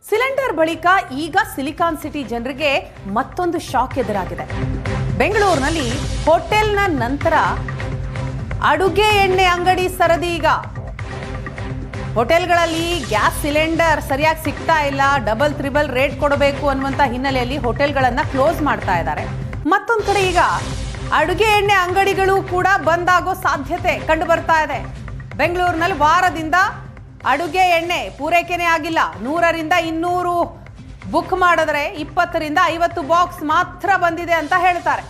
Cylinder ಬಳಿಕ ಈಗ silicon city ಜನರಿಗೆ ಮತ್ತೊಂದು ಶಾಕ್ ಎದುರಾಗಿದೆ. ಬೆಂಗಳೂರಿನಲ್ಲಿ ಹೋಟೆಲ್ನ ನಂತರ ಅಡುಗೆ ಎಣ್ಣೆ ಅಂಗಡಿ ಸರದಿ. ಈಗ ಹೋಟೆಲ್ಗಳಲ್ಲಿ ಗ್ಯಾಸ್ ಸಿಲಿಂಡರ್ ಸರಿಯಾಗಿ ಸಿಗ್ತಾ ಇಲ್ಲ, ಡಬಲ್ ತ್ರಿಬಲ್ ರೇಟ್ ಕೊಡಬೇಕು ಅನ್ನುವಂಥ ಹಿನ್ನೆಲೆಯಲ್ಲಿ ಹೋಟೆಲ್ಗಳನ್ನು ಕ್ಲೋಸ್ ಮಾಡ್ತಾ ಇದ್ದಾರೆ. ಮತ್ತೊಂದು ಕಡೆ ಈಗ ಅಡುಗೆ ಎಣ್ಣೆ ಅಂಗಡಿಗಳು ಕೂಡ ಬಂದ್ ಆಗೋ ಸಾಧ್ಯತೆ ಕಂಡು ಬರ್ತಾ ಇದೆ. ಬೆಂಗಳೂರಿನಲ್ಲಿ ವಾರದಿಂದ ಅಡುಗೆ ಎಣ್ಣೆ ಪೂರೈಕೆನೇ ಆಗಿಲ್ಲ. 100ರಿಂದ 200 ಬುಕ್ ಮಾಡಿದ್ರೆ 20ರಿಂದ 50 ಬಾಕ್ಸ್ ಮಾತ್ರ ಬಂದಿದೆ ಅಂತ ಹೇಳ್ತಾರೆ.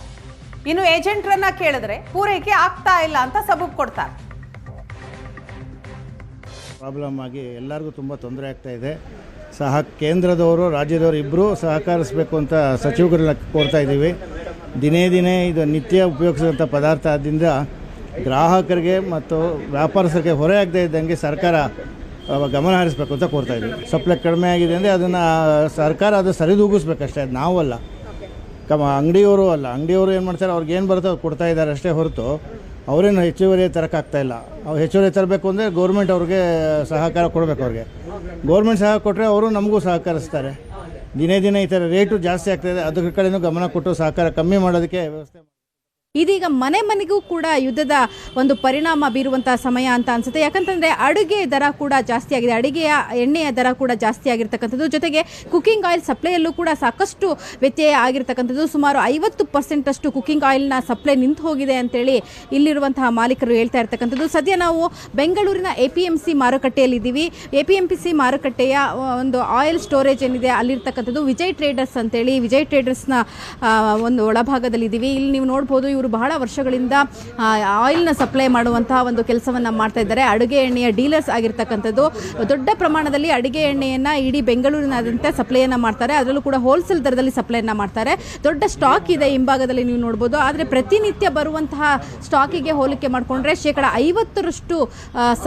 ಇನ್ನು ಏಜೆಂಟ್ರನ್ನ ಕೇಳಿದ್ರೆ ಪೂರೈಕೆ ಆಗ್ತಾ ಇಲ್ಲ ಅಂತ ಸಬೂಬ್ ಕೊಡ್ತಾರೆ. ಪ್ರಾಬ್ಲಮ್ ಆಗಿ ಎಲ್ಲರಿಗೂ ತುಂಬ ತೊಂದರೆ ಆಗ್ತಾ ಇದೆ. ಕೇಂದ್ರದವರು ರಾಜ್ಯದವರು ಇಬ್ಬರು ಸಹಕರಿಸಬೇಕು ಅಂತ ಸಚಿವರನ್ನ ಕೋರ್ತಾ ಇದ್ದೀವಿ. ದಿನೇ ದಿನೇ ಇದು ನಿತ್ಯ ಉಪಯೋಗಿಸುವಂಥ ಪದಾರ್ಥ ಆದ್ದರಿಂದ ಗ್ರಾಹಕರಿಗೆ ಮತ್ತು ವ್ಯಾಪಾರಸ್ಥರಿಗೆ ಹೊರೆ ಆಗದೇ ಇದ್ದಂಗೆ ಸರ್ಕಾರ ಗಮನ ಹರಿಸಬೇಕು ಅಂತ ಕೋರ್ತಾ ಇದ್ದೀವಿ. ಸಪ್ಲೈ ಕಡಿಮೆ ಆಗಿದೆ ಅಂದರೆ ಅದನ್ನು ಸರ್ಕಾರ ಅದು ಸರಿದೂಗಿಸ್ಬೇಕಷ್ಟೇ, ಅದು ನಾವಲ್ಲ, ಅಂಗಡಿಯವರು ಅಲ್ಲ. ಅಂಗಡಿಯವರು ಏನು ಮಾಡ್ತಾರೆ, ಅವ್ರಿಗೆ ಏನು ಬರುತ್ತೋ ಅವ್ರು ಕೊಡ್ತಾ ಇದ್ದಾರೆ ಅಷ್ಟೇ ಹೊರತು ಅವರೇನು ಹೆಚ್ಚುವರಿ ತರೋಕ್ಕಾಗ್ತಾಯಿಲ್ಲ. ಅವ್ರು ಹೆಚ್ಚುವರಿ ತರಬೇಕು ಅಂದರೆ ಗೌರ್ಮೆಂಟ್ ಅವ್ರಿಗೆ ಸಹಕಾರ ಕೊಡಬೇಕು. ಅವ್ರಿಗೆ ಗೌರ್ಮೆಂಟ್ ಸಹ ಕೊಟ್ಟರೆ ಅವರು ನಮಗೂ ಸಹಕರಿಸ್ತಾರೆ. ದಿನೇ ದಿನೇ ಈ ಥರ ರೇಟು ಜಾಸ್ತಿ ಆಗ್ತಾಯಿದೆ, ಅದ್ರ ಕಡೆಯೂ ಗಮನ ಕೊಟ್ಟು ಸಹಕಾರ ಕಮ್ಮಿ ಮಾಡೋದಕ್ಕೆ ವ್ಯವಸ್ಥೆ. ಇದೀಗ ಮನೆ ಮನೆಗೂ ಕೂಡ ಯುದ್ಧದ ಒಂದು ಪರಿಣಾಮ ಬೀರುವಂತಹ ಸಮಯ ಅಂತ ಅನ್ಸುತ್ತೆ. ಯಾಕಂತಂದ್ರೆ ಅಡುಗೆ ದರ ಕೂಡ ಜಾಸ್ತಿ ಆಗಿದೆ, ಅಡುಗೆಯ ಎಣ್ಣೆಯ ದರ ಕೂಡ ಜಾಸ್ತಿ ಆಗಿರ್ತಕ್ಕಂಥದ್ದು. ಜೊತೆಗೆ ಕುಕಿಂಗ್ ಆಯಿಲ್ ಸಪ್ಲೈಯಲ್ಲೂ ಕೂಡ ಸಾಕಷ್ಟು ವ್ಯತ್ಯಯ ಆಗಿರ್ತಕ್ಕಂಥದ್ದು. ಸುಮಾರು 50% ಅಷ್ಟು ಕುಕಿಂಗ್ ಆಯಿಲ್ನ ಸಪ್ಲೈ ನಿಂತು ಹೋಗಿದೆ ಅಂತೇಳಿ ಇಲ್ಲಿರುವಂತಹ ಮಾಲೀಕರು ಹೇಳ್ತಾ ಇರ್ತಕ್ಕಂಥದ್ದು. ಸದ್ಯ ನಾವು ಬೆಂಗಳೂರಿನ APMC ಮಾರುಕಟ್ಟೆಯಲ್ಲಿದ್ದೀವಿ. APMC ಮಾರುಕಟ್ಟೆಯ ಒಂದು ಆಯಿಲ್ ಸ್ಟೋರೇಜ್ ಏನಿದೆ ಅಲ್ಲಿರ್ತಕ್ಕಂಥದ್ದು ವಿಜಯ್ ಟ್ರೇಡರ್ಸ್ ಅಂತೇಳಿ, ವಿಜಯ್ ಟ್ರೇಡರ್ಸ್ನ ಒಂದು ಒಳಭಾಗದಲ್ಲಿದ್ದೀವಿ. ಇಲ್ಲಿ ನೀವು ನೋಡ್ಬೋದು, ಇವರು ಬಹಳ ವರ್ಷಗಳಿಂದ ಆಯಿಲ್ನ ಸಪ್ಲೈ ಮಾಡುವಂತಹ ಒಂದು ಕೆಲಸವನ್ನು ಮಾಡ್ತಾ ಇದ್ದಾರೆ. ಅಡುಗೆ ಎಣ್ಣೆಯ ಡೀಲರ್ಸ್ ಆಗಿರ್ತಕ್ಕಂಥದ್ದು. ದೊಡ್ಡ ಪ್ರಮಾಣದಲ್ಲಿ ಅಡುಗೆ ಎಣ್ಣೆಯನ್ನು ಇಡೀ ಬೆಂಗಳೂರಿನಾದ್ಯಂತ ಸಪ್ಲೈಯನ್ನು ಮಾಡ್ತಾರೆ. ಅದರಲ್ಲೂ ಕೂಡ ಹೋಲ್ಸೇಲ್ ದರದಲ್ಲಿ ಸಪ್ಲೈಯನ್ನು ಮಾಡ್ತಾರೆ. ದೊಡ್ಡ ಸ್ಟಾಕ್ ಇದೆ ಹಿಂಭಾಗದಲ್ಲಿ ನೀವು ನೋಡ್ಬೋದು. ಆದರೆ ಪ್ರತಿನಿತ್ಯ ಬರುವಂತಹ ಸ್ಟಾಕಿಗೆ ಹೋಲಿಕೆ ಮಾಡಿಕೊಂಡ್ರೆ 50%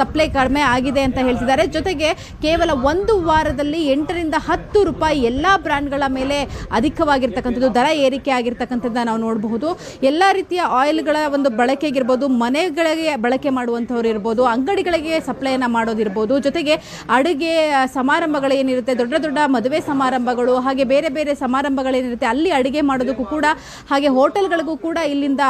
ಸಪ್ಲೈ ಕಡಿಮೆ ಆಗಿದೆ ಅಂತ ಹೇಳ್ತಿದ್ದಾರೆ. ಜೊತೆಗೆ ಕೇವಲ ಒಂದು ವಾರದಲ್ಲಿ 8ರಿಂದ 10 ರೂಪಾಯಿ ಎಲ್ಲ ಬ್ರ್ಯಾಂಡ್ಗಳ ಮೇಲೆ ಅಧಿಕವಾಗಿರ್ತಕ್ಕಂಥದ್ದು, ದರ ಏರಿಕೆ ಆಗಿರ್ತಕ್ಕಂಥದ್ದನ್ನು ನಾವು ನೋಡಬಹುದು. ಎಲ್ಲ ರೀತಿಯ ಆಯಿಲ್ಗಳ ಒಂದು ಬಳಕೆಗಿರ್ಬೋದು, ಮನೆಗಳಿಗೆ ಬಳಕೆ ಮಾಡುವಂಥವ್ರು ಇರ್ಬೋದು, ಅಂಗಡಿಗಳಿಗೆ ಸಪ್ಲೈಯನ್ನು ಮಾಡೋದಿರ್ಬೋದು, ಜೊತೆಗೆ ಅಡುಗೆ ಸಮಾರಂಭಗಳೇನಿರುತ್ತೆ, ದೊಡ್ಡ ದೊಡ್ಡ ಮದುವೆ ಸಮಾರಂಭಗಳು, ಹಾಗೆ ಬೇರೆ ಬೇರೆ ಸಮಾರಂಭಗಳೇನಿರುತ್ತೆ ಅಲ್ಲಿ ಅಡುಗೆ ಮಾಡೋದಕ್ಕೂ ಕೂಡ, ಹಾಗೆ ಹೋಟೆಲ್ಗಳಿಗೂ ಕೂಡ ಇಲ್ಲಿಂದ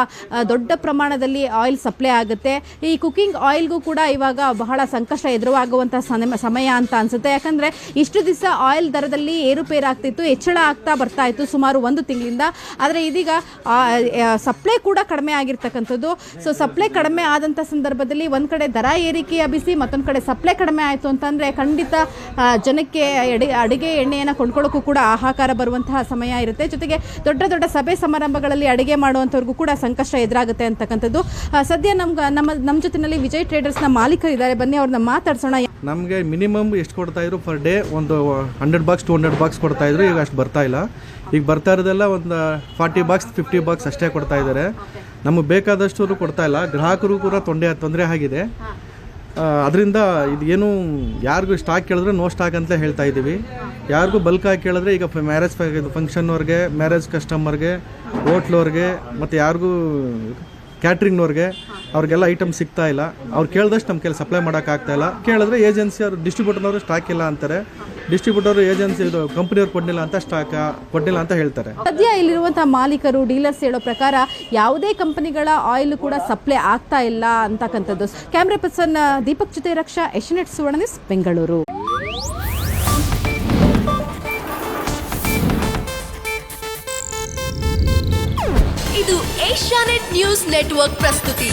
ದೊಡ್ಡ ಪ್ರಮಾಣದಲ್ಲಿ ಆಯಿಲ್ ಸಪ್ಲೈ ಆಗುತ್ತೆ. ಈ ಕುಕಿಂಗ್ ಆಯಿಲ್ಗೂ ಕೂಡ ಇವಾಗ ಬಹಳ ಸಂಕಷ್ಟ ಎದುರಾಗುವಂಥ ಸಮಯ ಅಂತ ಅನಿಸುತ್ತೆ. ಯಾಕಂದರೆ ಇಷ್ಟು ದಿವಸ ಆಯಿಲ್ ದರದಲ್ಲಿ ಏರುಪೇರಾಗ್ತಿತ್ತು, ಹೆಚ್ಚಳ ಆಗ್ತಾ ಬರ್ತಾ ಇತ್ತು ಸುಮಾರು 1 ತಿಂಗಳಿಂದ. ಆದರೆ ಇದೀಗ ಸಪ್ಲೈ ಕೂಡ ಕಡಿಮೆ ಆಗಿರ್ತಕ್ಕಂಥದ್ದು. ಸೊ ಸಪ್ಲೈ ಕಡಿಮೆ ಆದಂಥ ಸಂದರ್ಭದಲ್ಲಿ ಒಂದು ಕಡೆ ದರ ಏರಿಕೆಯ ಬಿಸಿ, ಮತ್ತೊಂದು ಕಡೆ ಸಪ್ಲೈ ಕಡಿಮೆ ಆಯಿತು ಅಂತಂದರೆ ಖಂಡಿತ ಜನಕ್ಕೆ ಅಡುಗೆ ಎಣ್ಣೆಯನ್ನು ಕೊಂಡ್ಕೊಳ್ಳೋಕ್ಕೂ ಕೂಡ ಹಾಹಾಕಾರ ಬರುವಂತಹ ಸಮಯ ಇರುತ್ತೆ. ಜೊತೆಗೆ ದೊಡ್ಡ ದೊಡ್ಡ ಸಭೆ ಸಮಾರಂಭಗಳಲ್ಲಿ ಅಡುಗೆ ಮಾಡುವಂಥವ್ರಿಗೂ ಕೂಡ ಸಂಕಷ್ಟ ಎದುರಾಗುತ್ತೆ ಅಂತಕ್ಕಂಥದ್ದು. ಸದ್ಯ ನಮ್ಮ ಜೊತೆಯಲ್ಲಿ ವಿಜಯ್ ಟ್ರೇಡರ್ಸ್ನ ಮಾಲೀಕರಿದ್ದಾರೆ, ಬನ್ನಿ ಅವ್ರನ್ನ ಮಾತಾಡ್ಸೋಣ. ನಮಗೆ ಮಿನಿಮಮ್ ಎಷ್ಟು ಕೊಡ್ತಾ ಇದ್ರು ಪರ್ ಡೇ? ಒಂದು 100 ಬಾಕ್ಸ್ 200 ಬಾಕ್ಸ್ ಕೊಡ್ತಾ ಇದ್ರು. ಈಗ ಅಷ್ಟು ಬರ್ತಾ ಇಲ್ಲ. ಈಗ ಬರ್ತಾ ಇರೋದೆಲ್ಲ ಒಂದು 40 ಬಾಕ್ಸ್ 50 ಬಾಕ್ಸ್ ಅಷ್ಟೇ ಕೊಡ್ತಾ ಇದ್ದಾರೆ. ನಮಗೆ ಬೇಕಾದಷ್ಟು ಕೊಡ್ತಾ ಇಲ್ಲ. ಗ್ರಾಹಕರು ಕೂಡ ತೊಂದರೆ ಆಗಿದೆ. ಅದರಿಂದ ಇದು ಏನು ಯಾರಿಗೂ ಸ್ಟಾಕ್ ಕೇಳಿದ್ರೆ ನೋ ಸ್ಟಾಕ್ ಅಂತ ಹೇಳ್ತಾ ಇದ್ದೀವಿ. ಯಾರಿಗೂ ಬಲ್ಕಾಗಿ ಕೇಳಿದ್ರೆ ಈಗ ಮ್ಯಾರೇಜ್ ಫಂಕ್ಷನ್ವ್ರಿಗೆ, ಮ್ಯಾರೇಜ್ ಕಸ್ಟಮರ್ಗೆ, ಹೋಟ್ಲವ್ರಿಗೆ, ಮತ್ತು ಯಾರಿಗೂ ಕ್ಯಾಟ್ರಿಂಗ್ನವ್ರಿಗೆ ಅವ್ರಿಗೆಲ್ಲ ಐಟಮ್ ಸಿಗ್ತಾ ಇಲ್ಲ. ಅವ್ರು ಕೇಳಿದಷ್ಟು ನಮ್ಮ ಕೈಲಿ ಸಪ್ಲೈ ಮಾಡೋಕ್ಕಾಗ್ತಾ ಇಲ್ಲ. ಕೇಳಿದ್ರೆ ಏಜೆನ್ಸಿ ಅವರು ಡಿಸ್ಟ್ರಿಬ್ಯೂಟರ್ನವರು ಸ್ಟಾಕ್ ಇಲ್ಲ ಅಂತಾರೆ. ಡಿಸ್ಟ್ರಿಬ್ಯೂಟರ್ ಏಜೆನ್ಸಿ ಇದು ಕಂಪನಿಯವ್ರು ಕೊಡಲಿಲ್ಲ ಅಂತ ಸ್ಟಾಕ್ ಕೊಡಲಿಲ್ಲ ಅಂತ ಹೇಳ್ತಾರೆ. ಸದ್ಯ ಇಲ್ಲಿರುವಂತಹ ಮಾಲೀಕರು, ಡೀಲರ್ಸ್ ಹೇಳೋ ಪ್ರಕಾರ ಯಾವುದೇ ಕಂಪನಿಗಳ ಆಯಿಲ್ ಕೂಡ ಸಪ್ಲೈ ಆಗ್ತಾ ಇಲ್ಲ ಅಂತಕ್ಕಂಥದ್ದು. ಕ್ಯಾಮ್ರಾ ಪರ್ಸನ್ ದೀಪಕ್ ಜೊತೆ ರಕ್ಷಾ, ಏಷ್ಯಾನೆಟ್ ಸುವರ್ಣ ನ್ಯೂಸ್, ಬೆಂಗಳೂರು. ಇದು ಏಷ್ಯಾನೆಟ್ ನ್ಯೂಸ್ ನೆಟ್ವರ್ಕ್ ಪ್ರಸ್ತುತಿ.